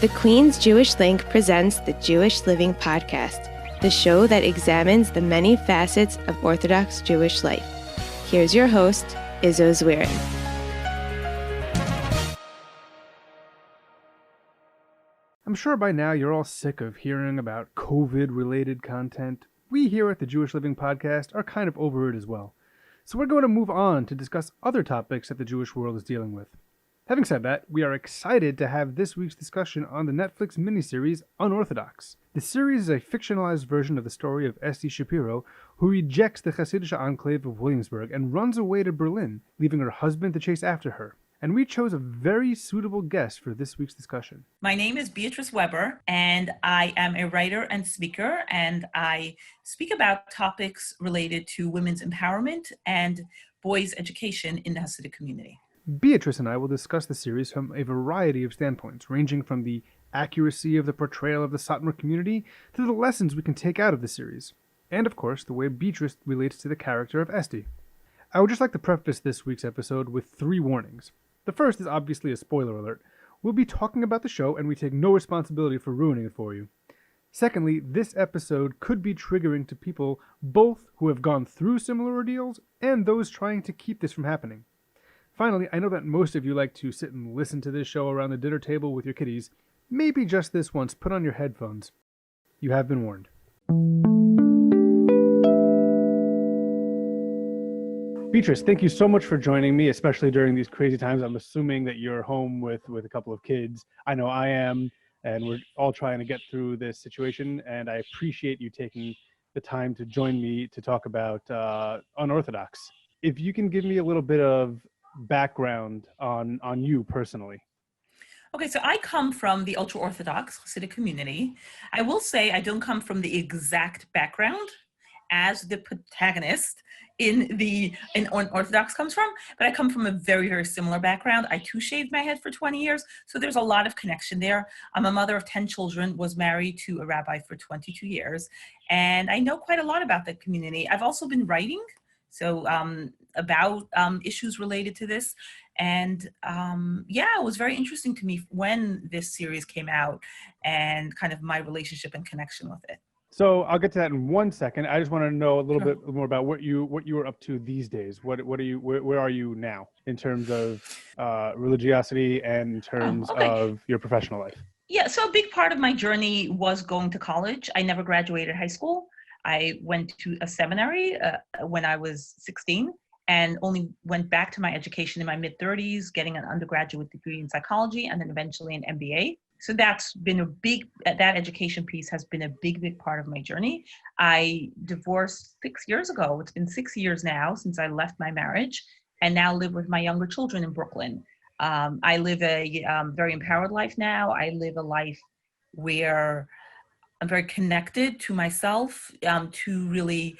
The Queen's Jewish Link presents the Jewish Living Podcast, the show that examines the many facets of Orthodox Jewish life. Here's your host, Izzo Zwirin. I'm sure by now you're all sick of hearing about COVID-related content. We here at the Jewish Living Podcast are kind of over it as well. So we're going to move on to discuss other topics that the Jewish world is dealing with. Having said that, we are excited to have this week's discussion on the Netflix miniseries Unorthodox. The series is a fictionalized version of the story of Shapiro, who rejects the Hasidic enclave of Williamsburg and runs away to Berlin, leaving her husband to chase after her. And we chose a very suitable guest for this week's discussion. My name is Beatrice Weber, and I am a writer and speaker, and I speak about topics related to women's empowerment and boys' education in the Hasidic community. Beatrice and I will discuss the series from a variety of standpoints, ranging from the accuracy of the portrayal of the Satmar community to the lessons we can take out of the series, and of course, the way Beatrice relates to the character of Esti. I would just like to preface this week's episode with 3 warnings. The first is obviously a spoiler alert. We'll be talking about the show, and we take no responsibility for ruining it for you. Secondly, this episode could be triggering to people both who have gone through similar ordeals and those trying to keep this from happening. Finally, I know that most of you like to sit and listen to this show around the dinner table with your kiddies. Maybe just this once, put on your headphones. You have been warned. Beatrice, thank you so much for joining me, especially during these crazy times. I'm assuming that you're home with a couple of kids. I know I am, and we're all trying to get through this situation, and I appreciate you taking the time to join me to talk about Unorthodox. If you can give me a little bit of background on you personally. Okay, so I come from the ultra-Orthodox Hasidic community. I will say I don't come from the exact background as the protagonist in Unorthodox comes from, but I come from a very, very similar background. I too shaved my head for 20 years, so there's a lot of connection there. I'm a mother of 10 children, was married to a rabbi for 22 years, and I know quite a lot about the community. I've also been writing, about issues related to this. And it was very interesting to me when this series came out and kind of my relationship and connection with it. So I'll get to that in 1 second. I just want to know a little bit more about what you are up to these days. Where are you now in terms of religiosity and in terms of your professional life? Yeah, so a big part of my journey was going to college. I never graduated high school. I went to a seminary when I was 16 and only went back to my education in my mid-30s, getting an undergraduate degree in psychology and then eventually an MBA. So that's been that education piece has been a big, big part of my journey. I divorced 6 years ago. It's been 6 years now since I left my marriage and now live with my younger children in Brooklyn. I live a very empowered life now. I live a life where I'm very connected to myself, to really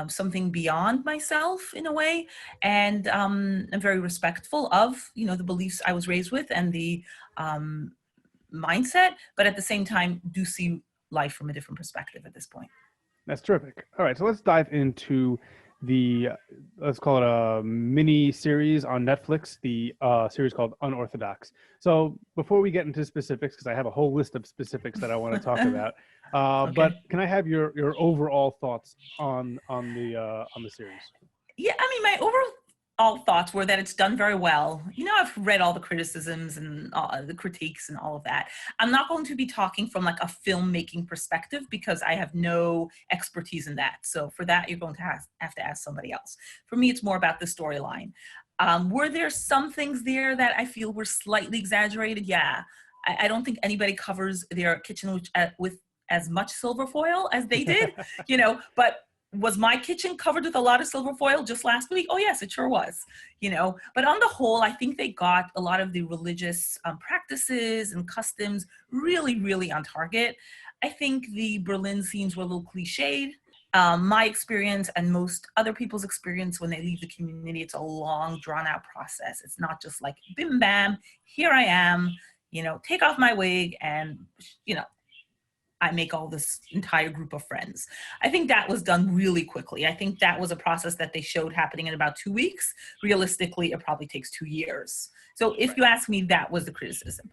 something beyond myself in a way. And I'm very respectful of, the beliefs I was raised with and the mindset, but at the same time do see life from a different perspective at this point. That's terrific. All right, so let's dive into let's call it a mini series on Netflix, the series called Unorthodox. So before we get into specifics, because I have a whole list of specifics that I want to talk about, Okay. But can I have your overall thoughts on the series? Yeah, I mean, my overall thoughts were that it's done very well. I've read all the criticisms and the critiques and all of that. I'm not going to be talking from like a filmmaking perspective because I have no expertise in that. So for that, you're going to have to ask somebody else. For me, it's more about the storyline. Were there some things there that I feel were slightly exaggerated? Yeah. I don't think anybody covers their kitchen with as much silver foil as they did, but was my kitchen covered with a lot of silver foil just last week? Oh yes, it sure was, but on the whole, I think they got a lot of the religious practices and customs really, really on target. I think the Berlin scenes were a little cliched. My experience and most other people's experience when they leave the community, it's a long drawn out process. It's not just like bim bam, here I am, take off my wig and, I make all this entire group of friends. I think that was done really quickly. I think that was a process that they showed happening in about 2 weeks. Realistically, it probably takes 2 years So if you ask me, that was the criticism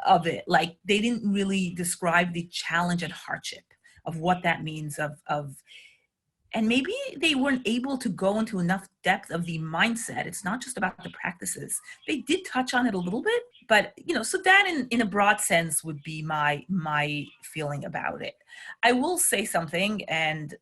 of it. Like, they didn't really describe the challenge and hardship of what that means and maybe they weren't able to go into enough depth of the mindset. It's not just about the practices. They did touch on it a little bit, but so that in a broad sense would be my feeling about it. I will say something, and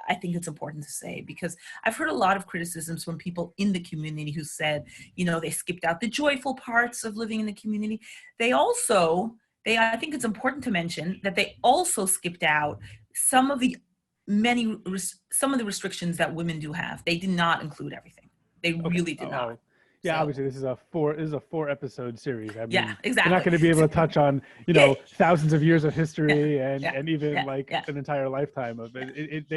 I think it's important to say, because I've heard a lot of criticisms from people in the community who said, they skipped out the joyful parts of living in the community. I think it's important to mention that they also skipped out some of the restrictions that women do have. They did not include everything. They really did not. Yeah, so, obviously this is a 4 episode series. I mean, yeah, exactly. They're not going to be able to touch on thousands of years of history and even an entire lifetime of it.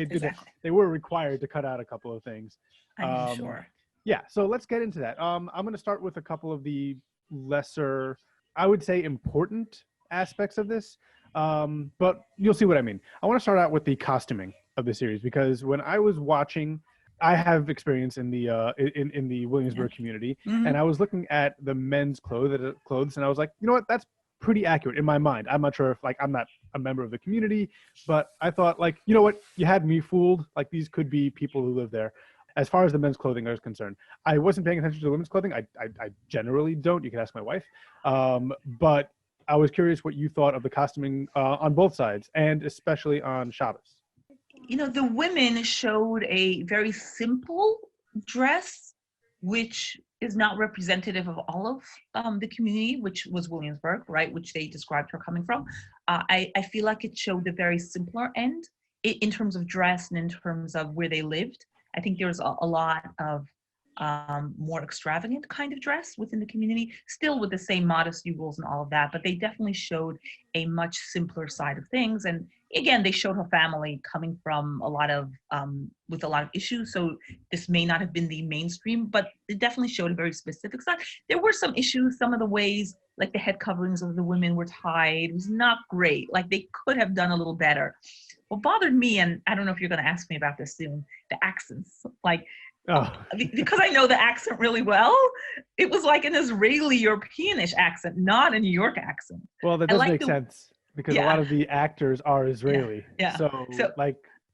They were required to cut out a couple of things. I'm sure. Yeah, so let's get into that. I'm going to start with a couple of the lesser, I would say, important aspects of this. But you'll see what I mean. I want to start out with the costuming of the series, because when I was watching, I have experience in the in the Williamsburg community, and I was looking at the men's clothes, and I was like, you know what, that's pretty accurate in my mind. I'm not sure if I'm not a member of the community, but I thought, you know what, you had me fooled. These could be people who live there. As far as the men's clothing is concerned, I wasn't paying attention to the women's clothing. I generally don't. You can ask my wife, but I was curious what you thought of the costuming on both sides, and especially on Shabbos. The women showed a very simple dress, which is not representative of all of the community, which was Williamsburg, right, which they described her coming from. I feel like it showed the very simpler end in terms of dress and in terms of where they lived. I think there was a lot of more extravagant kind of dress within the community, still with the same modesty rules and all of that, but they definitely showed a much simpler side of things. And again, they showed her family coming from with a lot of issues. So this may not have been the mainstream, but it definitely showed a very specific side. There were some issues, some of the ways, like the head coverings of the women were tied, was not great. They could have done a little better. What bothered me, and I don't know if you're going to ask me about this soon, the accents, because I know the accent really well, it was like an Israeli Europeanish accent, not a New York accent. Well, that does make sense, because a lot of the actors are Israeli. Yeah. So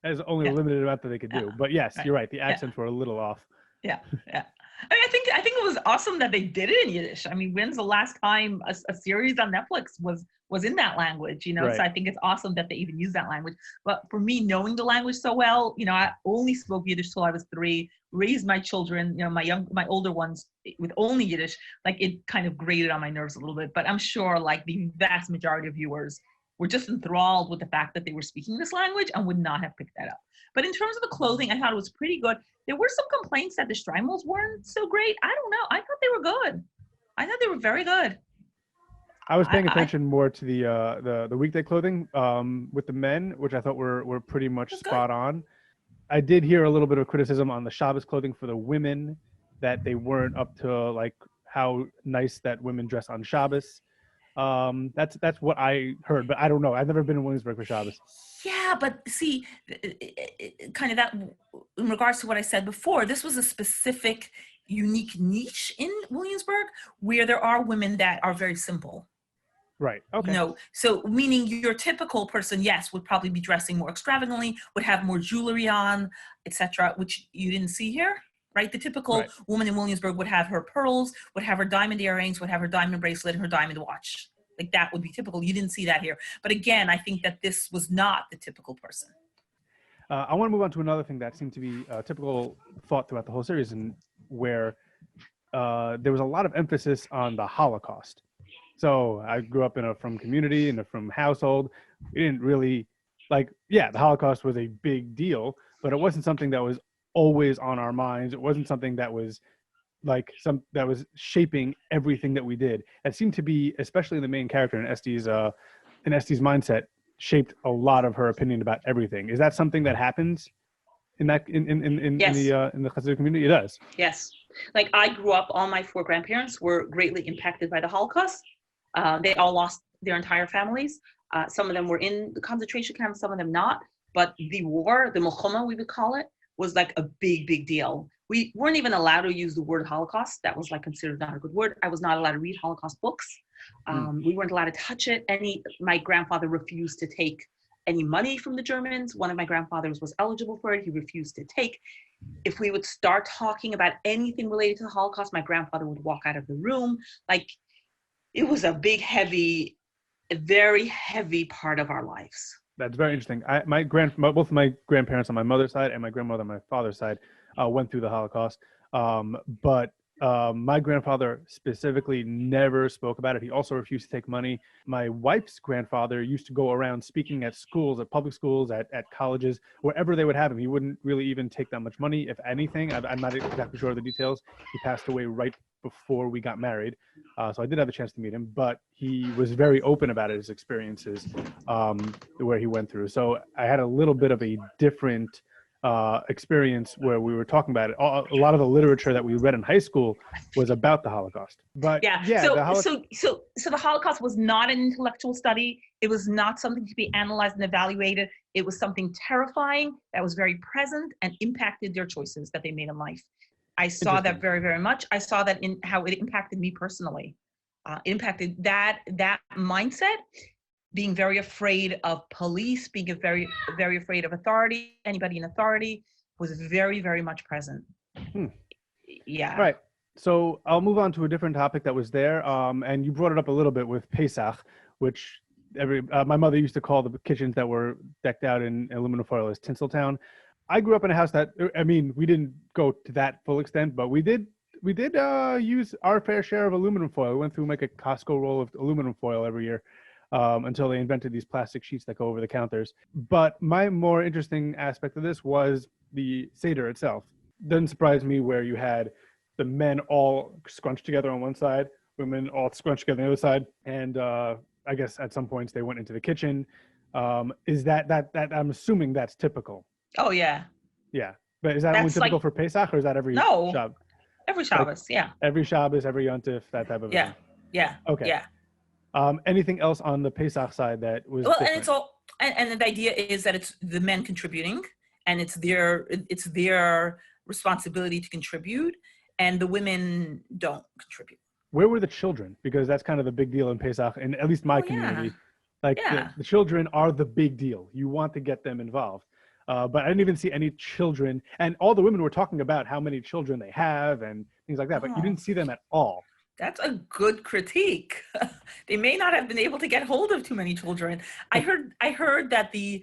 there's only a limited amount that they could do. But yes, you're right. The accents were a little off. Yeah. I think it was awesome that they did it in Yiddish. I mean, when's the last time a series on Netflix was in that language, Right. So I think it's awesome that they even use that language. But for me, knowing the language so well, I only spoke Yiddish till I was 3, raised my children, my older ones with only Yiddish, it kind of grated on my nerves a little bit. But I'm sure the vast majority of viewers were just enthralled with the fact that they were speaking this language and would not have picked that up. But in terms of the clothing, I thought it was pretty good. There were some complaints that the Streimels weren't so great. I don't know. I thought they were good. I thought they were very good. I was paying attention more to the weekday clothing with the men, which I thought were pretty much spot on. I did hear a little bit of criticism on the Shabbos clothing for the women, that they weren't up to how nice that women dress on Shabbos. That's what I heard, but I don't know. I've never been in Williamsburg for Shabbos. Yeah, but see, kind of that in regards to what I said before, this was a specific, unique niche in Williamsburg where there are women that are very simple. Right. Okay. So meaning your typical person, yes, would probably be dressing more extravagantly, would have more jewelry on, etc., which you didn't see here. Right? The typical woman in Williamsburg would have her pearls, would have her diamond earrings, would have her diamond bracelet, and her diamond watch. That would be typical. You didn't see that here. But again, I think that this was not the typical person. I want to move on to another thing that seemed to be a typical thought throughout the whole series, and where there was a lot of emphasis on the Holocaust. So I grew up in a frum community, in a frum household. We didn't really the Holocaust was a big deal, but it wasn't something that was always on our minds. It wasn't something that was that was shaping everything that we did. It seemed to be, especially the main character in Este's mindset, shaped a lot of her opinion about everything. Is that something that happens in the Hasidic community? It does. Yes. I grew up, all my 4 grandparents were greatly impacted by the Holocaust. They all lost their entire families. Some of them were in the concentration camps, some of them not. But the war, the Milchama, we would call it, was a big, big deal. we weren't even allowed to use the word Holocaust. That was like considered not a good word. I was not allowed to read Holocaust books. We weren't allowed to touch it. My grandfather refused to take any money from the Germans. One of my grandfathers was eligible for it. He refused to take. If we would start talking about anything related to the Holocaust, my grandfather would walk out of the room. Like, it was a big, heavy, a very heavy part of our lives. That's very interesting. Both of my grandparents on my mother's side and my grandmother on my father's side went through the Holocaust. But my grandfather specifically never spoke about it. He also refused to take money. My wife's grandfather used to go around speaking at schools, at public schools, at colleges, wherever they would have him. He wouldn't really even take that much money, if anything. I'm not exactly sure of the details. He passed away right before we got married. So I did have a chance to meet him, but he was very open about his experiences where he went through. So I had a little bit of a different experience where we were talking about it. A lot of the literature that we read in high school was about the Holocaust. But so the Holocaust was not an intellectual study. It was not something to be analyzed and evaluated. It was something terrifying that was very present and impacted their choices that they made in life. I saw that very, very much. I saw that in how it impacted me personally. Impacted that mindset, being very afraid of police, being very, very afraid of authority, anybody in authority, was very, very much present. Yeah. Right. So I'll move on to a different topic that was there. And you brought it up a little bit with Pesach, which my mother used to call the kitchens that were decked out in aluminum foil as Tinseltown. I grew up in a house that, we didn't go to that full extent, but we did use our fair share of aluminum foil. We went through like a Costco roll of aluminum foil every year until they invented these plastic sheets that go over the counters. But my more interesting aspect of this was the Seder itself. Doesn't surprise me where you had the men all scrunched together on one side, women all scrunched together on the other side, and I guess at some points they went into the kitchen. Is that I'm assuming that's typical? Oh, yeah. Yeah. But is that only typical for Pesach, or is that every Shabbos? Every Shabbos, yeah. Every Shabbos, every Yontif, that type of thing? Yeah. Okay. Yeah. Anything else on the Pesach side that was Well, different? and it's all, and the idea is that it's the men contributing, and it's their responsibility to contribute, and the women don't contribute. Where were the children? Because that's kind of the big deal in Pesach, in at least my community. Like the children are the big deal. You want to get them involved. But I didn't even see any children. And all the women were talking about how many children they have and things like that. But you didn't see them at all. That's a good critique. They may not have been able to get hold of too many children. I heard that the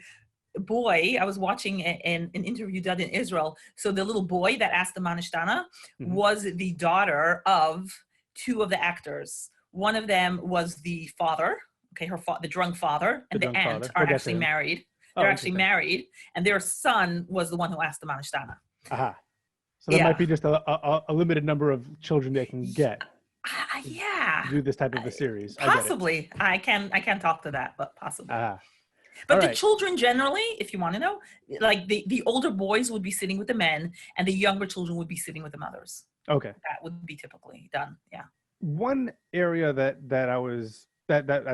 boy, I was watching an interview done in Israel. So the little boy that asked the Manishtana was the daughter of two of the actors. One of them was the father, the drunk father, and the aunt are actually married. They're actually married, and their son was the one who asked the Manishtana. Aha. So there might be just a limited number of children they can get. Do this type of a series. Possibly. I can't talk to that, but possibly. But the children generally, if you want to know, like the older boys would be sitting with the men, and the younger children would be sitting with the mothers. Okay. That would be typically done. Yeah. One area that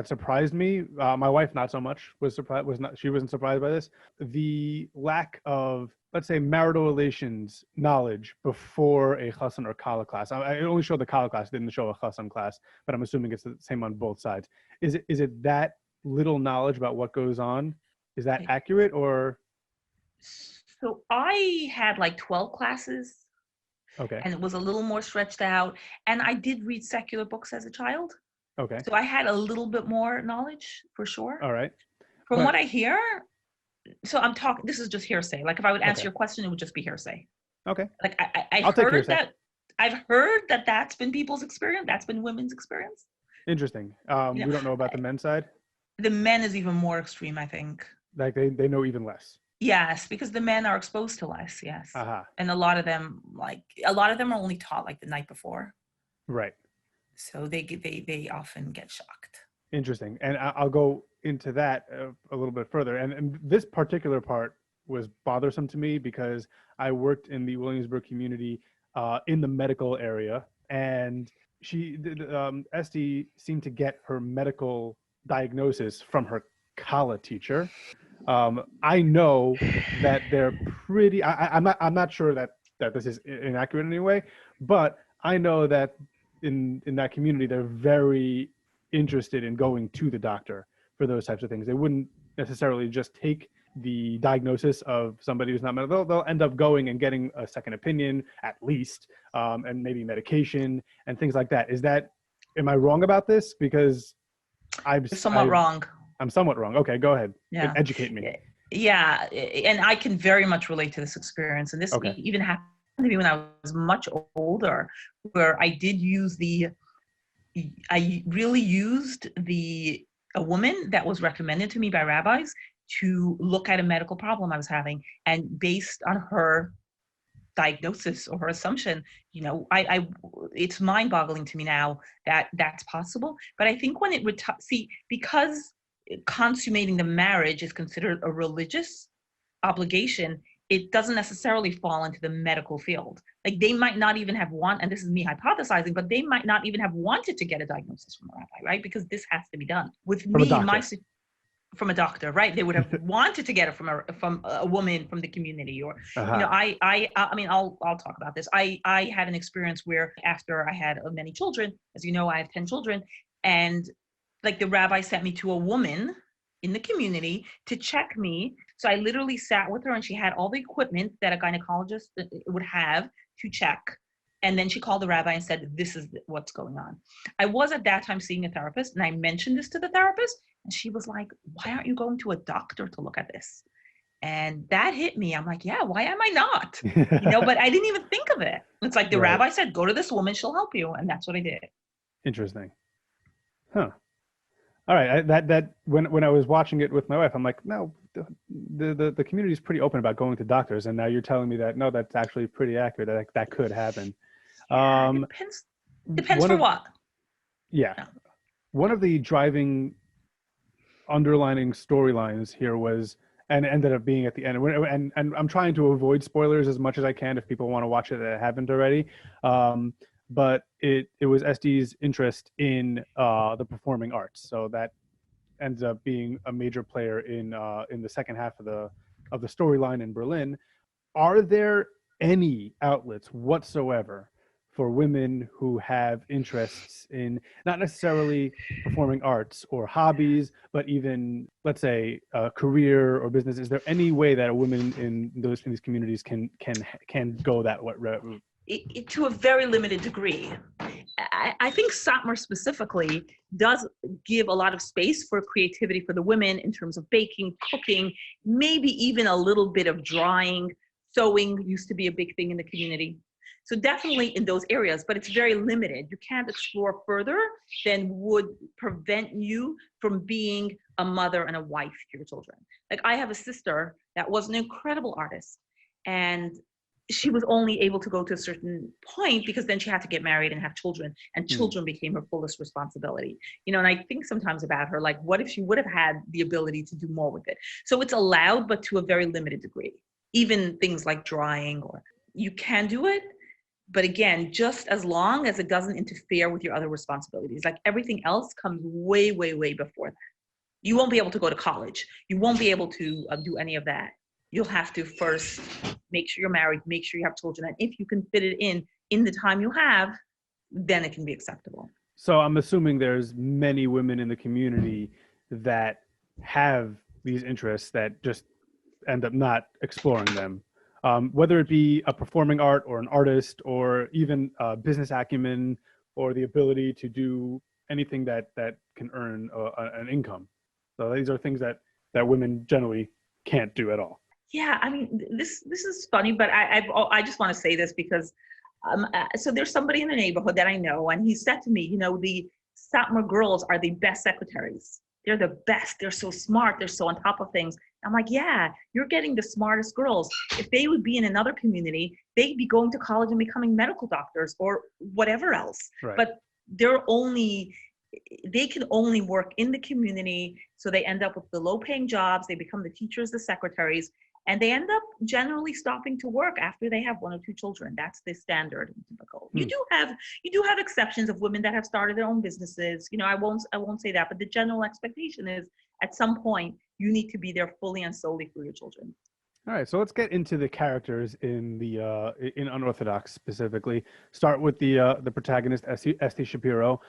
surprised me, my wife not so much she wasn't surprised by this, the lack of, let's say, marital relations knowledge before a chassan or kala class. I only showed the kala class, didn't show a chassan class, but I'm assuming it's the same on both sides. Is it that little knowledge about what goes on? Is that accurate, or? So I had like 12 classes. Okay. And it was a little more stretched out. And I did read secular books as a child. Okay. So I had a little bit more knowledge for sure. All right. From what I hear, so I'm talking, this is just hearsay. Like if I would answer your question, it would just be hearsay. Okay. Like I've heard that that's been people's experience. That's been women's experience. Interesting. We don't know about the men's side? The men is even more extreme, I think. Like they know even less. Yes, because the men are exposed to less, yes. And a lot of them are only taught like the night before. Right. So they often get shocked. Interesting. And I'll go into that a little bit further. And this particular part was bothersome to me because I worked in the Williamsburg community in the medical area. And Esty seemed to get her medical diagnosis from her Kala teacher. I know that they're pretty, I'm not sure that that this is inaccurate in any way, but I know that in that community, they're very interested in going to the doctor for those types of things. They wouldn't necessarily just take the diagnosis of somebody who's not medical. They'll end up going and getting a second opinion at least, and maybe medication and things like that. Am I wrong about this? Because You're somewhat wrong. I'm somewhat wrong. Okay, go ahead. Yeah. Educate me. Yeah, and I can very much relate to this experience. And this even happened to me when I was much older, where I really used a woman that was recommended to me by rabbis to look at a medical problem I was having, and based on her diagnosis or her assumption, it's mind-boggling to me now that that's possible. But I think when because consummating the marriage is considered a religious obligation, it doesn't necessarily fall into the medical field. Like they might not even have and this is me hypothesizing, but they might not even have wanted to get a diagnosis from a rabbi, right? Because this has to be done. With me, from a doctor, right? They would have wanted to get it from a woman from the community, or I mean, I'll talk about this. I had an experience where after I had many children, as you know, I have 10 children, and like the rabbi sent me to a woman in the community to check me. So I literally sat with her, and she had all the equipment that a gynecologist would have to check. And then she called the rabbi and said, this is what's going on. I was at that time seeing a therapist, and I mentioned this to the therapist, and she was like, why aren't you going to a doctor to look at this? And that hit me. I'm like, yeah, why am I not? But I didn't even think of it. It's like the rabbi said, go to this woman, she'll help you. And that's what I did. Interesting. Huh. All right. That when I was watching it with my wife, I'm like, no, the community is pretty open about going to doctors. And now you're telling me that, no, that's actually pretty accurate. That could happen. Depends for what? Yeah. One of the driving underlining storylines here was, and ended up being at the end, and I'm trying to avoid spoilers as much as I can if people want to watch it that haven't already. But it was SD's interest in the performing arts, so that ends up being a major player in the second half of the storyline in Berlin. Are there any outlets whatsoever for women who have interests in not necessarily performing arts or hobbies, but even, let's say, a career or business? Is there any way that a woman in these communities can go that route? To a very limited degree. I think Satmar specifically does give a lot of space for creativity for the women in terms of baking, cooking, maybe even a little bit of drawing. Sewing used to be a big thing in the community. So definitely in those areas, but it's very limited. You can't explore further than would prevent you from being a mother and a wife to your children. Like I have a sister that was an incredible artist, and she was only able to go to a certain point because then she had to get married and have children, and children became her fullest responsibility. And I think sometimes about her, like, what if she would have had the ability to do more with it? So it's allowed, but to a very limited degree. Even things like drawing, or you can do it, but again, just as long as it doesn't interfere with your other responsibilities. Like everything else comes way, way, way before that. You won't be able to go to college. You won't be able to do any of that. You'll have to first make sure you're married, make sure you have children. And if you can fit it in the time you have, then it can be acceptable. So I'm assuming there's many women in the community that have these interests that just end up not exploring them. Whether it be a performing art or an artist, or even business acumen, or the ability to do anything that can earn an income. So these are things that women generally can't do at all. Yeah, I mean, this is funny, but I just want to say this because so there's somebody in the neighborhood that I know, and he said to me, the Satmar girls are the best secretaries. They're the best. They're so smart. They're so on top of things. I'm like, yeah, you're getting the smartest girls. If they would be in another community, they'd be going to college and becoming medical doctors or whatever else. Right. But they can only work in the community. So they end up with the low-paying jobs. They become the teachers, the secretaries, and they end up generally stopping to work after they have one or two children. That's the standard and typical. You do have exceptions of women that have started their own businesses. I won't say that, but the general expectation is at some point you need to be there fully and solely for your children. All right, so let's get into the characters in the in Unorthodox specifically. Start with the protagonist, Esti Shapiro.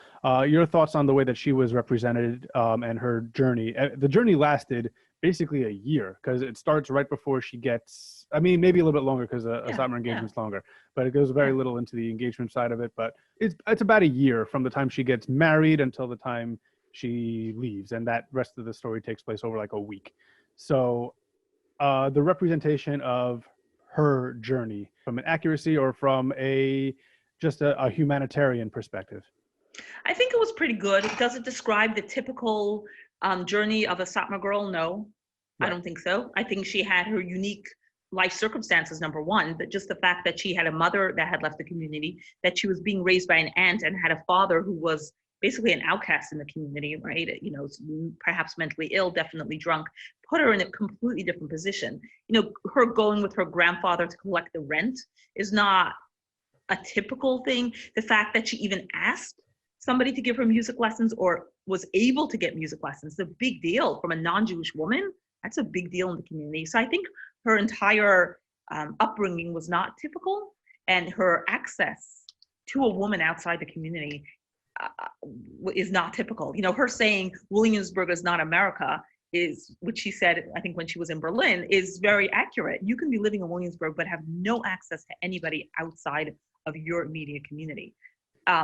Your thoughts on the way that she was represented and her journey. The journey lasted basically a year because it starts right before she gets. I mean, maybe a little bit longer because a summer engagement's longer, but it goes very little into the engagement side of it. But it's about a year from the time she gets married until the time she leaves, and that rest of the story takes place over like a week. So the representation of her journey from an accuracy or from a humanitarian perspective. I think it was pretty good. Does it describe the typical journey of a Satmar girl? No, right. I don't think so. I think she had her unique life circumstances, number one, but just the fact that she had a mother that had left the community, that she was being raised by an aunt and had a father who was basically an outcast in the community, right? You know, perhaps mentally ill, definitely drunk, put her in a completely different position. You know, her going with her grandfather to collect the rent is not a typical thing. The fact that she even asked somebody to give her music lessons or was able to get music lessons is a big deal from a non-Jewish woman. That's a big deal in the community. So I think her entire upbringing was not typical, and her access to a woman outside the community is not typical. You know, her saying Williamsburg is not America is, which she said, I think when she was in Berlin, is very accurate. You can be living in Williamsburg, but have no access to anybody outside of your immediate community.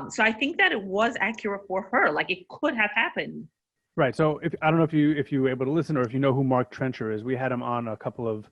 So I think that it was accurate for her. Like, it could have happened. Right. So I don't know if you were able to listen or if you know who Mark Trencher is. We had him on a couple of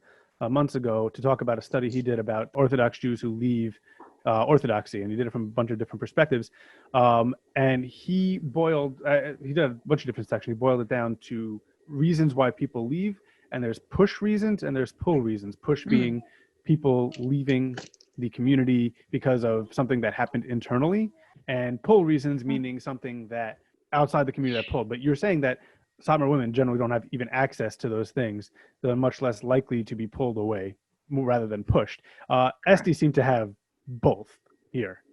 months ago to talk about a study he did about Orthodox Jews who leave Orthodoxy, and he did it from a bunch of different perspectives. And he did a bunch of different sections. He boiled it down to reasons why people leave, and there's push reasons and there's pull reasons. Push being people leaving the community because of something that happened internally, and pull reasons meaning something that outside the community that pulled. But you're saying that Satmar women generally don't have even access to those things. They're much less likely to be pulled away rather than pushed. Esti seemed to have both here.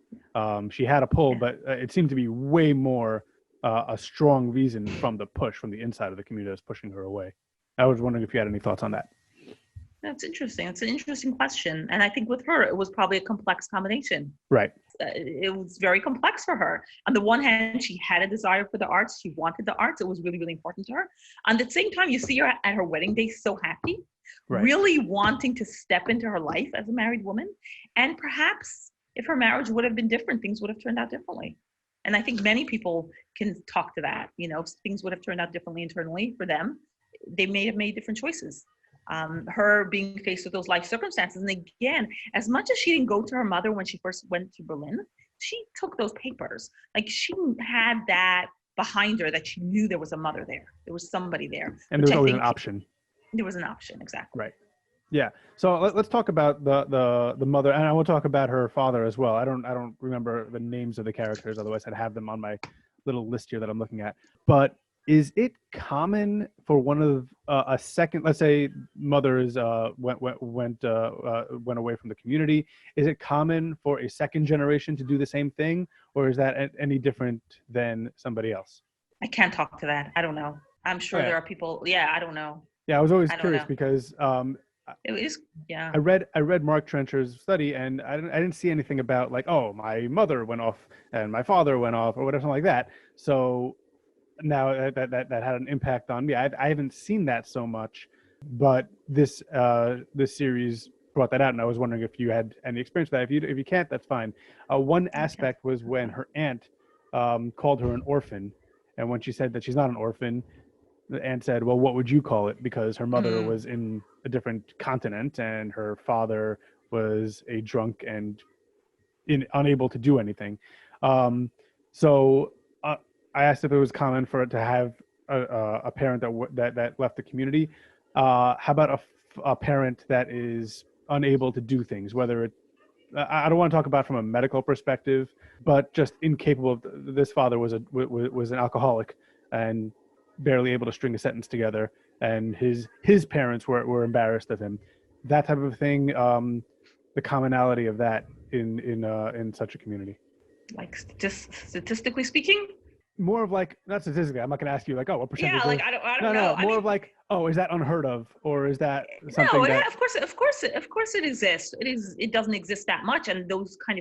She had a pull, but it seemed to be way more a strong reason from the push from the inside of the community that's pushing her away. I was wondering if you had any thoughts on that. That's interesting. It's an interesting question. And I think with her, it was probably a complex combination. Right. It was very complex for her. On the one hand, she had a desire for the arts. She wanted the arts. It was really, really important to her. On the same time, you see her at her wedding day so happy, right, really wanting to step into her life as a married woman. And perhaps if her marriage would have been different, things would have turned out differently. And I think many people can talk to that. You know, if things would have turned out differently internally for them, they may have made different choices. Her being faced with those life circumstances. And again, as much as she didn't go to her mother when she first went to Berlin, she took those papers. Like, she had that behind her, that she knew there was a mother there. There was somebody there. And there was always an option. There was an option, exactly. Right. Yeah. So let's talk about the mother, and I will talk about her father as well. I don't remember the names of the characters, otherwise I'd have them on my little list here that I'm looking at. But is it common for one of a second, let's say mother is went away from the community? Is it common for a second generation to do the same thing, or is that any different than somebody else? I can't talk to that. I don't know. I'm sure there are people. Yeah, I don't know. Yeah, I was always curious because it is. Yeah. I read Mark Trencher's study, and I didn't see anything about like, oh, my mother went off and my father went off or whatever, something like that. So now that had an impact on me. I haven't seen that so much, but this series brought that out, and I was wondering if you had any experience with that. If you can't, that's fine. One aspect was when her aunt called her an orphan, and when she said that she's not an orphan, the aunt said, well, what would you call it? Because her mother was in a different continent and her father was a drunk and unable to do anything. So I asked if it was common for it to have a parent that left the community. How about a parent that is unable to do things, whether it, I don't want to talk about from a medical perspective, but just incapable of, this father was an alcoholic and barely able to string a sentence together, and his parents were embarrassed of him. That type of thing, the commonality of that in such a community. Like, just statistically speaking? more of like, not statistically, I'm not going to ask you like, oh, what percentage Yeah, like of, I don't no, know. I more mean, of like, oh, is that unheard of? Or is that no, something that, of course it exists. It doesn't exist that much, and those kinds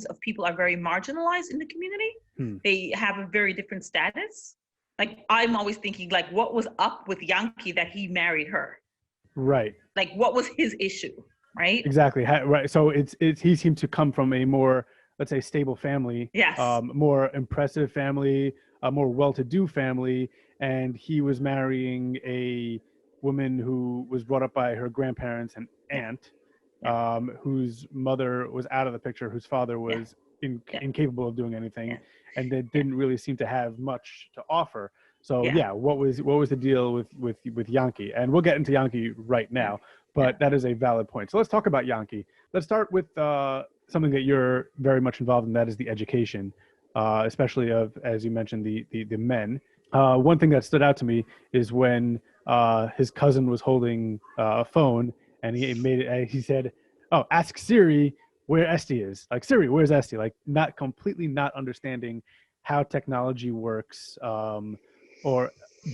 of people are very marginalized in the community. They have a very different status. Like I'm always thinking, like, what was up with Yunke that he married her? right. Like, what was his issue, right? Exactly. Right. So he seemed to come from a more, let's say, stable family, Yes. more impressive family, a more well-to-do family, and he was marrying a woman who was brought up by her grandparents and aunt, whose mother was out of the picture, whose father was incapable of doing anything, and they didn't really seem to have much to offer. So what was the deal with Yunke? And we'll get into Yunke right now. But that is a valid point. So let's talk about Yunke. Let's start with something that you're very much involved in, that is the education, especially of, as you mentioned, the men. One thing that stood out to me is when his cousin was holding a phone, and he said, "Oh, ask Siri where Esty is." Like, Siri, where's Esty? Like, not completely not understanding how technology works,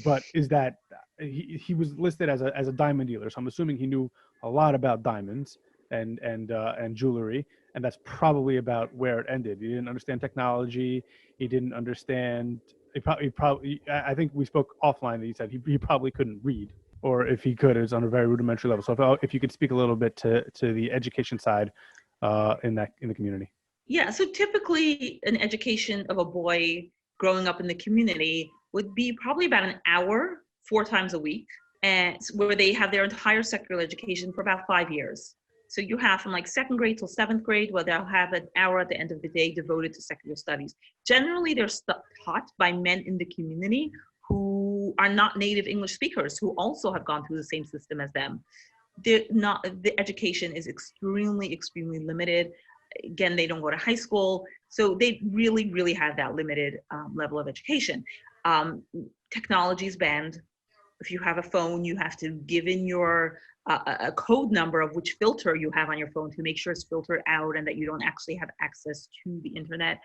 but is that he was listed as a diamond dealer, so I'm assuming he knew a lot about diamonds and jewelry, and that's probably about where it ended. He didn't understand technology. He didn't understand. He probably. I think we spoke offline that he said he probably couldn't read, or if he could, it was on a very rudimentary level. So if you could speak a little bit to the education side in the community. Yeah. So typically, an education of a boy growing up in the community would be probably about an hour 4 times a week, and where they have their entire secular education for about 5 years. So you have from like 2nd grade till 7th grade, where they'll have an hour at the end of the day devoted to secular studies. Generally, they're taught by men in the community who are not native English speakers, who also have gone through the same system as them. The education is extremely, extremely limited. Again, they don't go to high school, so they really, really have that limited level of education. Technology is banned. If you have a phone, you have to give in your a code number of which filter you have on your phone to make sure it's filtered out and that you don't actually have access to the internet.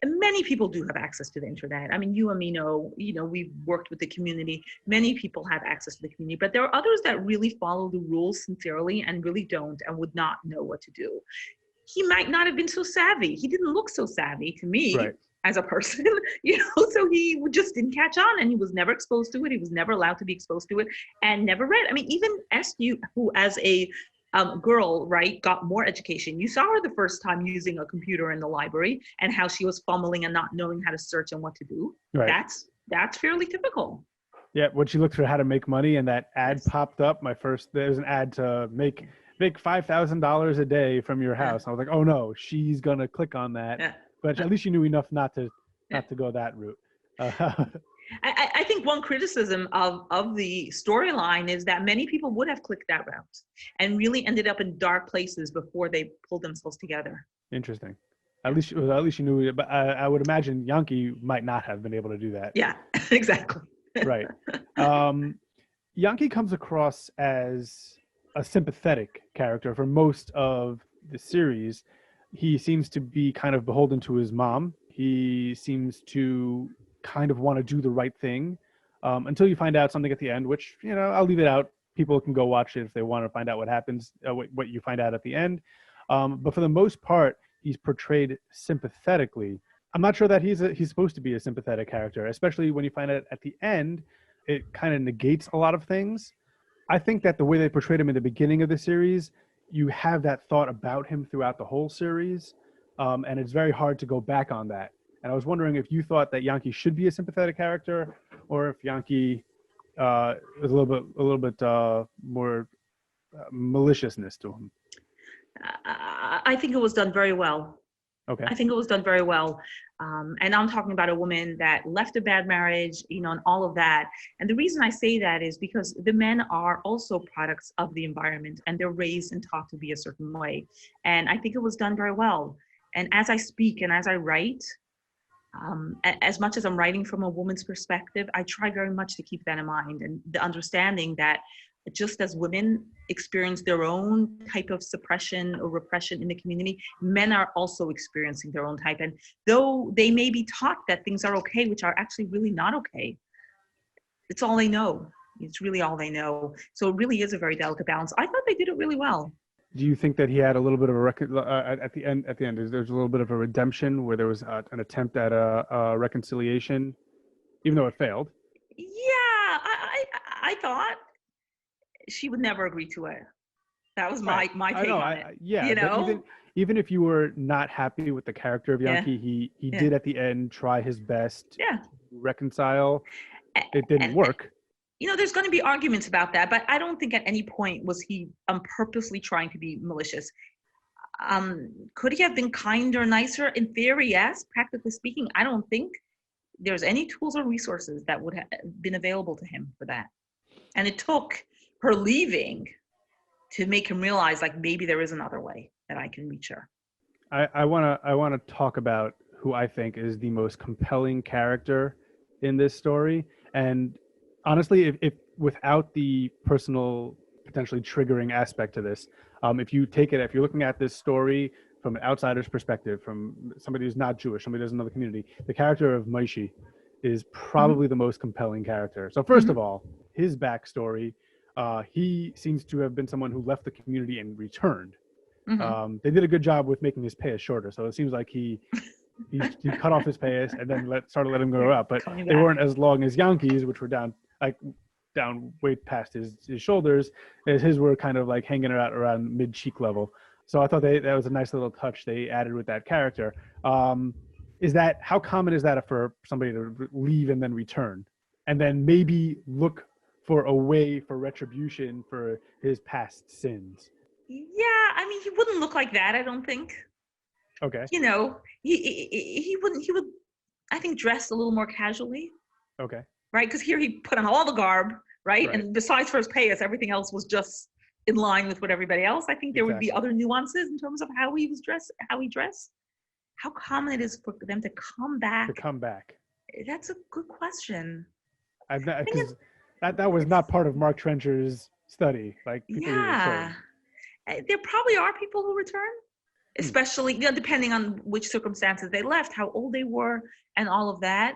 And many people do have access to the internet. I mean, you and me know, we've worked with the community. Many people have access to the community, but there are others that really follow the rules sincerely and really don't and would not know what to do. He might not have been so savvy. He didn't look so savvy to me. Right. As a person, so he just didn't catch on, and he was never exposed to it. He was never allowed to be exposed to it, and never read. I mean, even SU, who as a girl, right, got more education. You saw her the first time using a computer in the library, and how she was fumbling and not knowing how to search and what to do. Right. That's fairly typical. Yeah, when she looked for how to make money, and that ad popped up. There's an ad to make $5,000 a day from your house. I was like, oh no, she's gonna click on that. Yeah. But at least you knew enough not to go that route. I think one criticism of the storyline is that many people would have clicked that route and really ended up in dark places before they pulled themselves together. Interesting. At least you knew. But I would imagine Yunke might not have been able to do that. Yeah, exactly. Right. Yunke comes across as a sympathetic character for most of the series. He seems to be kind of beholden to his mom. He seems to kind of want to do the right thing until you find out something at the end, which, I'll leave it out. People can go watch it if they want to find out what happens, what you find out at the end. But for the most part, he's portrayed sympathetically. I'm not sure that he's supposed to be a sympathetic character, especially when you find out at the end, it kind of negates a lot of things. I think that the way they portrayed him in the beginning of the series, you have that thought about him throughout the whole series, and it's very hard to go back on that. And I was wondering if you thought that Yunke should be a sympathetic character, or if Yunke is a little bit more maliciousness to him. I think it was done very well. Okay. I think it was done very well. And I'm talking about a woman that left a bad marriage, and all of that. And the reason I say that is because the men are also products of the environment, and they're raised and taught to be a certain way. And I think it was done very well. And as I speak and as I write, as much as I'm writing from a woman's perspective, I try very much to keep that in mind, and the understanding that just as women experience their own type of suppression or repression in the community, men are also experiencing their own type. And though they may be taught that things are okay, which are actually really not okay, it's all they know. It's really all they know. So it really is a very delicate balance. I thought they did it really well. Do you think that he had a little bit of a at the end? At the end, there's a little bit of a redemption where there was an attempt at a reconciliation, even though it failed. Yeah, I thought she would never agree to it. That was my take on it. Yeah, you know, but even if you were not happy with the character of Yunke, he did at the end try his best to reconcile. It didn't work. You know, there's going to be arguments about that, but I don't think at any point was he purposely trying to be malicious. Could he have been kinder, nicer? In theory, yes. Practically speaking, I don't think there's any tools or resources that would have been available to him for that. And it took her leaving to make him realize, like, maybe there is another way that I can reach her. I want to talk about who I think is the most compelling character in this story. And honestly, if without the personal, potentially triggering aspect to this, if you're looking at this story from an outsider's perspective, from somebody who's not Jewish, somebody who doesn't know the community, the character of Moshe is probably the most compelling character. So first of all, his backstory, he seems to have been someone who left the community and returned. They did a good job with making his payas shorter, so it seems like he cut off his payas and then started letting him go up. But they weren't as long as Yankees, which were down way past his shoulders, as his were kind of like hanging out around mid cheek level. So I thought that was a nice little touch they added with that character. How common is that for somebody to leave and then return, and then maybe look for a way for retribution for his past sins? Yeah, I mean, he wouldn't look like that, I don't think. Okay. You know, he wouldn't. He would, I think, dress a little more casually. Okay. Right, because here he put on all the garb, right? And besides for his payas, everything else was just in line with what everybody else. I think there would be other nuances in terms of how he was dressed, how he dressed. How common it is for them to come back. That's a good question. Because that was not part of Mark Trencher's study. Like, people who return. There probably are people who return, especially, depending on which circumstances they left, how old they were, and all of that.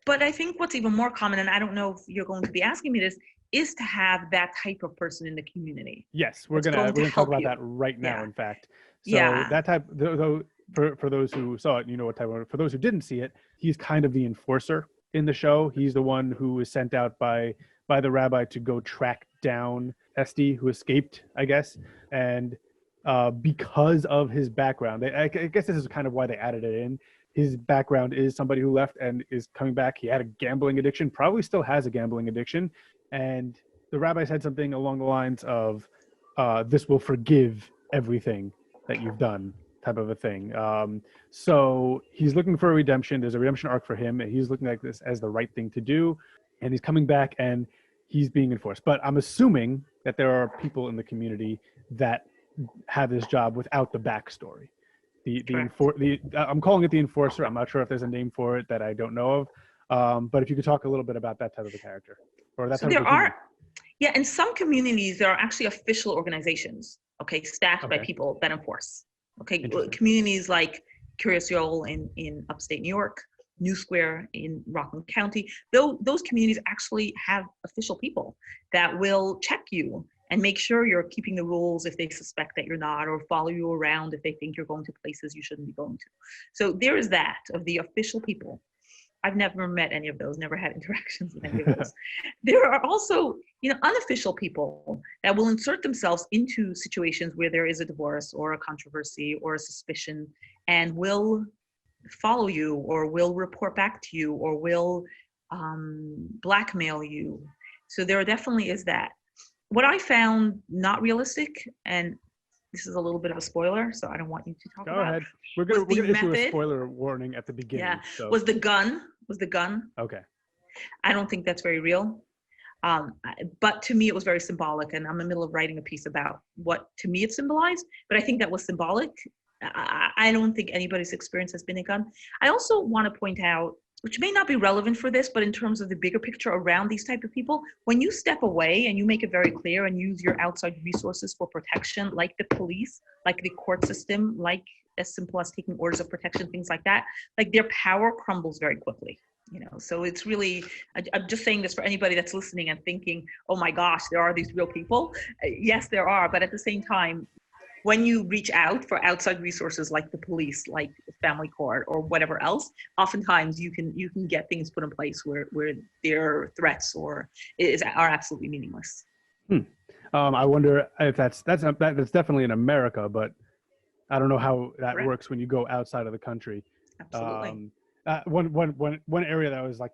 But I think what's even more common, and I don't know if you're going to be asking me this, is to have that type of person in the community. Yes, we're gonna talk about that right now. In fact, so that type, though, for those who saw it, you know what type of. For those who didn't see it, he's kind of the enforcer in the show. He's the one who was sent out by the rabbi to go track down Esty, who escaped, I guess, and because of his background, I guess this is kind of why they added it in. His background is somebody who left and is coming back. He had a gambling addiction, probably still has a gambling addiction. And the rabbi said something along the lines of, this will forgive everything that you've done, type of a thing. So he's looking for a redemption. There's a redemption arc for him. And he's looking at this as the right thing to do. And he's coming back and he's being enforced. But I'm assuming that there are people in the community that have this job without the backstory. I'm calling it the enforcer. I'm not sure if there's a name for it that I don't know of. But if you could talk a little bit about that type of a character, or that type of a human. In some communities there are actually official organizations, staffed by people that enforce. Communities like Curious Yoel in upstate New York, New Square in Rockland County. Those communities actually have official people that will check you and make sure you're keeping the rules if they suspect that you're not, or follow you around if they think you're going to places you shouldn't be going to. So there is that, of the official people. I've never met any of those, never had interactions with any of those. There are also, unofficial people that will insert themselves into situations where there is a divorce or a controversy or a suspicion, and will follow you or will report back to you or will blackmail you. So there definitely is that. What I found not realistic, and this is a little bit of a spoiler, so I don't want you to talk about it. Go ahead. We're gonna issue a spoiler warning at the beginning. Yeah. So. Was the gun. Okay. I don't think that's very real. But to me, it was very symbolic, and I'm in the middle of writing a piece about what to me it symbolized, but I think that was symbolic. I don't think anybody's experience has been a gun. I also want to point out, which may not be relevant for this, but in terms of the bigger picture around these type of people, when you step away and you make it very clear and use your outside resources for protection, like the police, like the court system, like as simple as taking orders of protection, things like that, like their power crumbles very quickly. So it's really, I'm just saying this for anybody that's listening and thinking, oh my gosh, there are these real people. Yes, there are, but at the same time, when you reach out for outside resources like the police, like the family court or whatever else, oftentimes you can get things put in place where their threats are absolutely meaningless. I wonder if that's definitely in America, but I don't know how that Correct. works when you go outside of the country. Absolutely. One area that I was like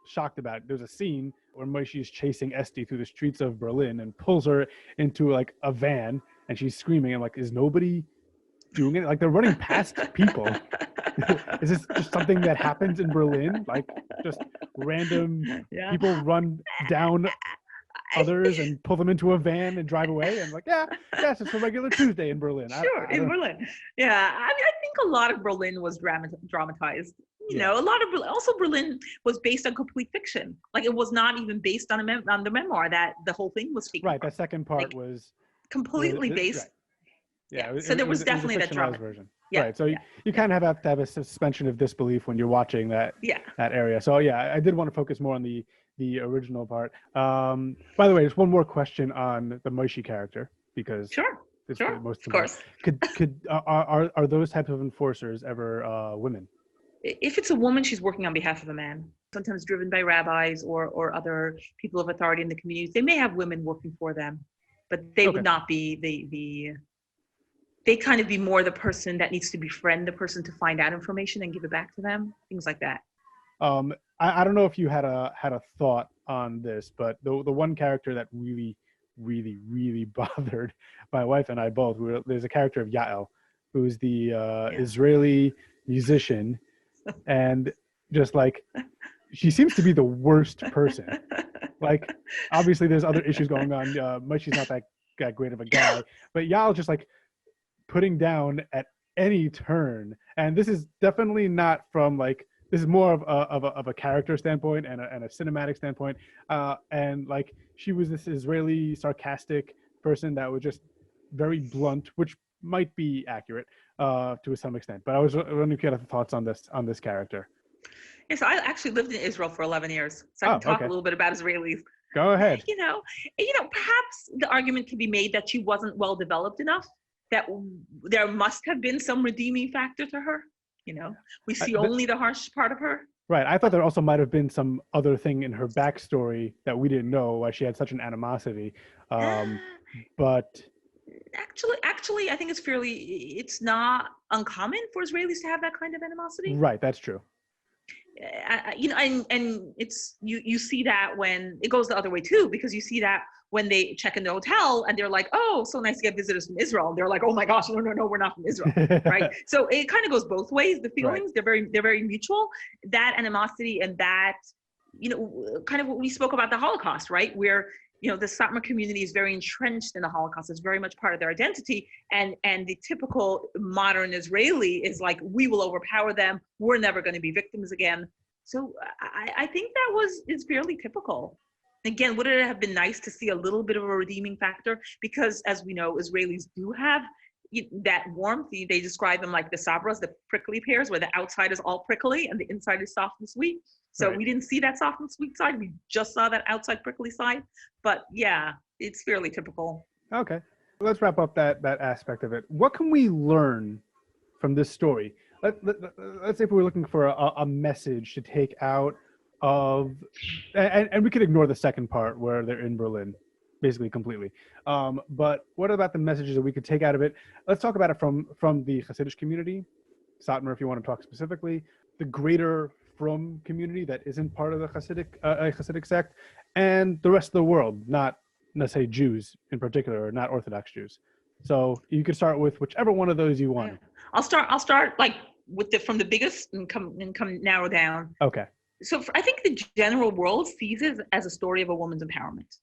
shocked about, there's a scene where she's chasing Esty through the streets of Berlin and pulls her into like a van, and she's screaming. I'm like, is nobody doing it? Like, they're running past people. Is this just something that happens in Berlin? Like, just random people run down others and pull them into a van and drive away? And like, yes, it's a regular Tuesday in Berlin. Sure, in Berlin. Yeah, I think a lot of Berlin was dramatized. A lot of Berlin was based on complete fiction. Like, it was not even based on on the memoir that the whole thing was taken. Right. The second part was completely based. Right. Yeah. So there was definitely that drama version. Yeah. Right. So you kind of have to have a suspension of disbelief when you're watching that area. So I did want to focus more on the original part. By the way, just one more question on the Moshe character, because it's the most important. Of course. Are those types of enforcers ever women? If it's a woman, she's working on behalf of a man, sometimes driven by rabbis or other people of authority in the communities. They may have women working for them, but they would not be they kind of be more the person that needs to befriend the person to find out information and give it back to them, things like that. I don't know if you had a thought on this, but the one character that really, really, really bothered my wife and I both, there's a character of Yael, who's the Israeli musician, and just like, she seems to be the worst person. Like, obviously there's other issues going on. Moshe's not that great of a guy, but Yael's just like putting down at any turn. And this is definitely not from like, this is more of a character standpoint and a cinematic standpoint. And like, she was this Israeli sarcastic person that was just very blunt, which might be accurate to some extent. But I was wondering if you had thoughts on this character. Yes, I actually lived in Israel for 11 years, so I can talk a little bit about Israelis. Go ahead. Perhaps the argument can be made that she wasn't well developed enough, that there must have been some redeeming factor to her. We see only the harsh part of her. Right. I thought there also might have been some other thing in her backstory that we didn't know, why she had such an animosity. But actually, I think it's not uncommon for Israelis to have that kind of animosity. Right. That's true. And it's you see that when it goes the other way too, because you see that when they check in the hotel and they're like, oh, so nice to get visitors from Israel, and they're like, oh my gosh, no, we're not from Israel. Right. So it kind of goes both ways. The feelings, they're very mutual. That animosity and that, kind of what we spoke about the Holocaust, right? Where the Satmar community is very entrenched in the Holocaust. It's very much part of their identity. And the typical modern Israeli is like, we will overpower them. We're never going to be victims again. So I think is fairly typical. Again, would it have been nice to see a little bit of a redeeming factor? Because as we know, Israelis do have that warmth. They describe them like the sabras, the prickly pears, where the outside is all prickly and the inside is soft and sweet. So we didn't see that soft and sweet side. We just saw that outside prickly side. But yeah, it's fairly typical. Okay. Let's wrap up that aspect of it. What can we learn from this story? Let's say if we're looking for a message to take out of, and we could ignore the second part where they're in Berlin, basically completely. But what about the messages that we could take out of it? Let's talk about it from the Hasidic community, Satmar, if you want to talk specifically, the greater Frum community that isn't part of the Hasidic sect, and the rest of the world, not necessarily Jews in particular, or not Orthodox Jews. So you could start with whichever one of those you want. Yeah. I'll start like from the biggest and come narrow down. Okay. So I think the general world sees it as a story of a woman's empowerment.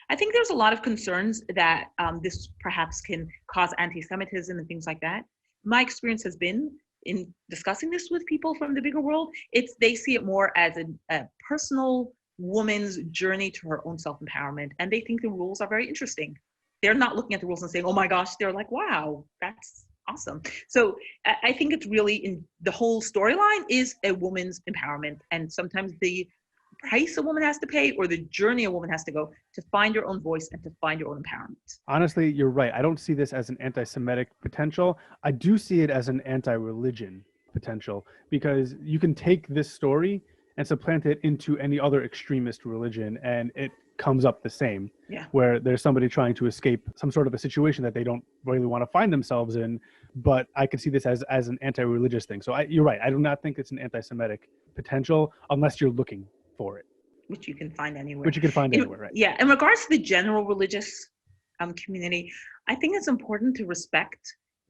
I think there's a lot of concerns that this perhaps can cause anti-Semitism and things like that. My experience has been in discussing this with people from the bigger world, they see it more as a personal woman's journey to her own self-empowerment, and they think the rules are very interesting. They're not looking at the rules and saying, oh my gosh, they're like, wow, that's awesome. So I think it's really, in the whole storyline is a woman's empowerment, and sometimes the price a woman has to pay or the journey a woman has to go to find your own voice and to find your own empowerment. Honestly, you're right. I don't see this as an anti-Semitic potential. I do see it as an anti-religion potential, because you can take this story and supplant it into any other extremist religion and it comes up the same. Yeah. Where there's somebody trying to escape some sort of a situation that they don't really want to find themselves in, but I can see this as an anti-religious thing. So you're right. I do not think it's an anti-Semitic potential unless you're looking for it. Which you can find anywhere. Which you can find anywhere, right? Yeah. In regards to the general religious community, I think it's important to respect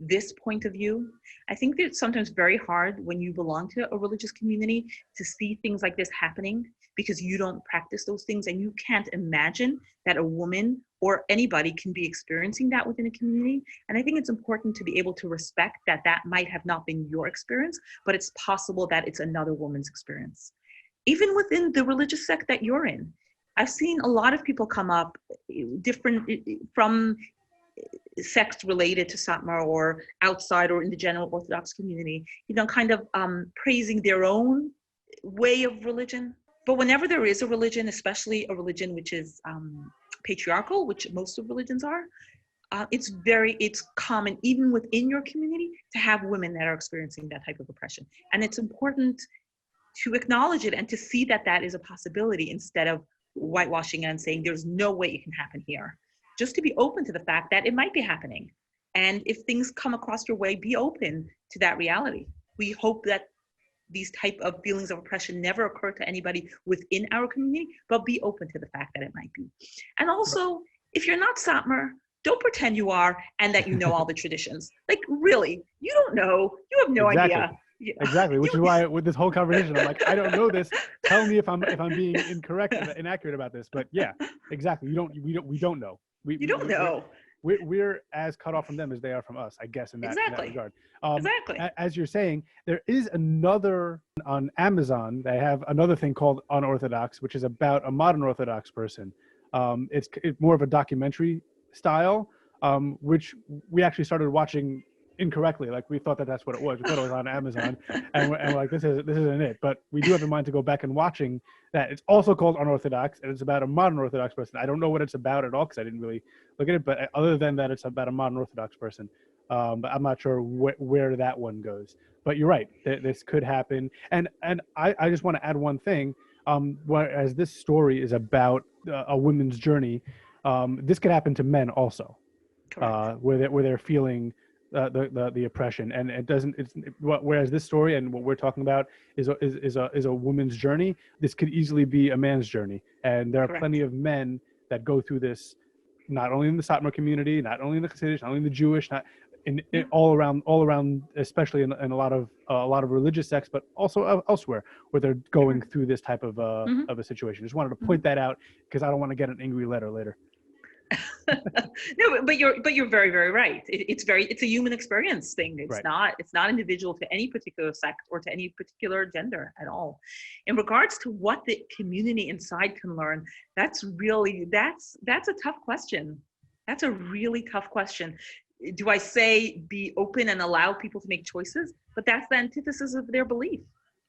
this point of view. I think that it's sometimes very hard when you belong to a religious community to see things like this happening, because you don't practice those things and you can't imagine that a woman or anybody can be experiencing that within a community. And I think it's important to be able to respect that that might have not been your experience, but it's possible that it's another woman's experience. Even within the religious sect that you're in, I've seen a lot of people come up different from sects related to Satmar or outside or in the general Orthodox community, kind of praising their own way of religion. But whenever there is a religion, especially a religion which is patriarchal, which most of religions are, it's common even within your community to have women that are experiencing that type of oppression. And it's important to acknowledge it and to see that that is a possibility instead of whitewashing and saying there's no way it can happen here. Just to be open to the fact that it might be happening. And if things come across your way, be open to that reality. We hope that these type of feelings of oppression never occur to anybody within our community, but be open to the fact that it might be. And also, if you're not Satmar, don't pretend you are and that you know all the traditions. Like, really, you don't know. You have no idea. Yeah. Exactly, which is why with this whole conversation, I'm like, I don't know this. Tell me if I'm being inaccurate about this. But yeah, exactly. We don't know. You don't know. We're as cut off from them as they are from us, I guess, in that regard. Exactly. As you're saying, there is another on Amazon. They have another thing called Unorthodox, which is about a modern Orthodox person. It's more of a documentary style, which we actually started watching incorrectly. Like, we thought that that's what it was. We thought it was on Amazon, and we're like, this isn't it. But we do have in mind to go back and watching that. It's also called Unorthodox, and it's about a modern Orthodox person. I don't know what it's about at all because I didn't really look at it. But other than that, it's about a modern Orthodox person. But I'm not sure where that one goes. But you're right. This could happen. And I just want to add one thing. Whereas this story is about a woman's journey, this could happen to men also, where they're feeling the oppression, and it doesn't. Whereas this story and what we're talking about is a woman's journey. This could easily be a man's journey, and there are plenty of men that go through this, not only in the Satmar community, not only in the Hasidic, not only in the Jewish, not in all around, especially in a lot of religious sects, but also elsewhere where they're going through this type of a situation. Just wanted to point that out because I don't want to get an angry letter later. No, but you're very, very right. It's a human experience thing. It's not individual to any particular sect or to any particular gender at all. In regards to what the community inside can learn, that's a tough question. That's a really tough question. Do I say be open and allow people to make choices? But that's the antithesis of their belief.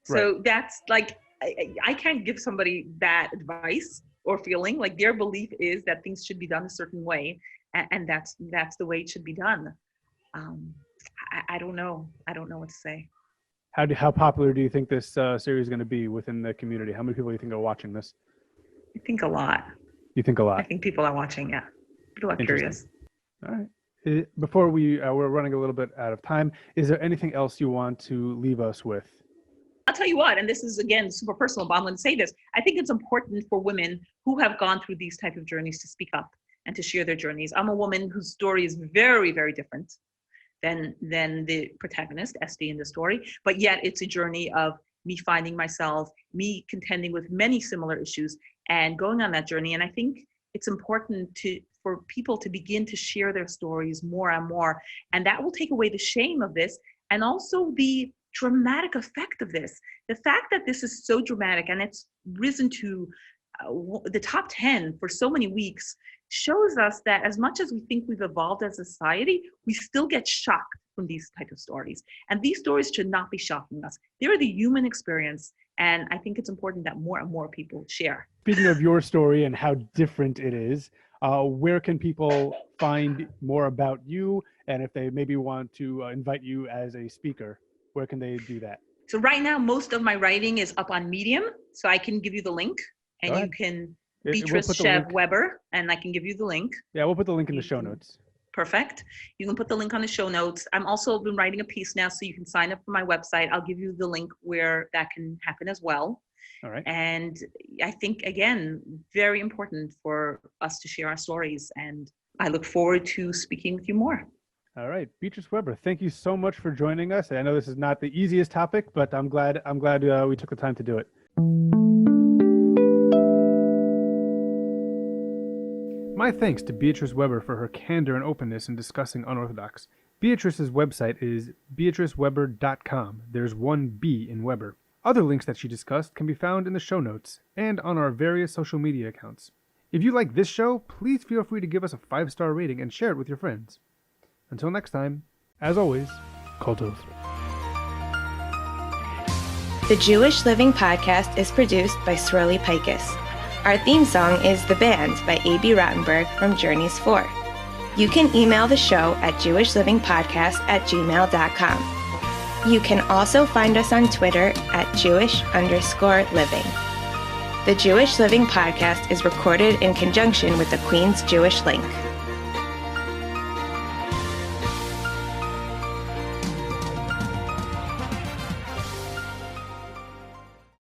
So that's like, I can't give somebody that advice or feeling. Like, their belief is that things should be done a certain way, and that's the way it should be done. I don't know. I don't know what to say. How popular do you think this series is going to be within the community? How many people do you think are watching this? I think a lot. You think a lot? I think people are watching. Yeah, people are curious. All right. Before we're running a little bit out of time, is there anything else you want to leave us with? I'll tell you what, and this is, again, super personal, but I'm going to say this. I think it's important for women who have gone through these type of journeys to speak up and to share their journeys. I'm a woman whose story is very, very different than the protagonist, Esty, in the story, but yet it's a journey of me finding myself, me contending with many similar issues and going on that journey. And I think it's important for people to begin to share their stories more and more, and that will take away the shame of this. and also the dramatic effect of this. The fact that this is so dramatic and it's risen to the top 10 for so many weeks shows us that as much as we think we've evolved as a society, we still get shocked from these type of stories. And these stories should not be shocking us. They're the human experience. And I think it's important that more and more people share. Speaking of your story and how different it is, where can people find more about you? And if they maybe want to invite you as a speaker, where can they do that? So right now, most of my writing is up on Medium. So I can give you the link, and you can Beatrice Weber, and I can give you the link. Yeah, we'll put the link in the show notes. Perfect. You can put the link on the show notes. I'm also been writing a piece now, so you can sign up for my website. I'll give you the link where that can happen as well. All right. And I think, again, very important for us to share our stories. And I look forward to speaking with you more. All right, Beatrice Weber, thank you so much for joining us. I know this is not the easiest topic, but I'm glad we took the time to do it. My thanks to Beatrice Weber for her candor and openness in discussing Unorthodox. Beatrice's website is beatriceweber.com. There's one B in Weber. Other links that she discussed can be found in the show notes and on our various social media accounts. If you like this show, please feel free to give us a 5-star rating and share it with your friends. Until next time, as always, Kol Tov. The Jewish Living Podcast is produced by Swirly Pikus. Our theme song is The Band by A.B. Rottenberg from Journeys 4. You can email the show at jewishlivingpodcast@gmail.com. You can also find us on Twitter at Jewish_living. The Jewish Living Podcast is recorded in conjunction with the Queen's Jewish Link.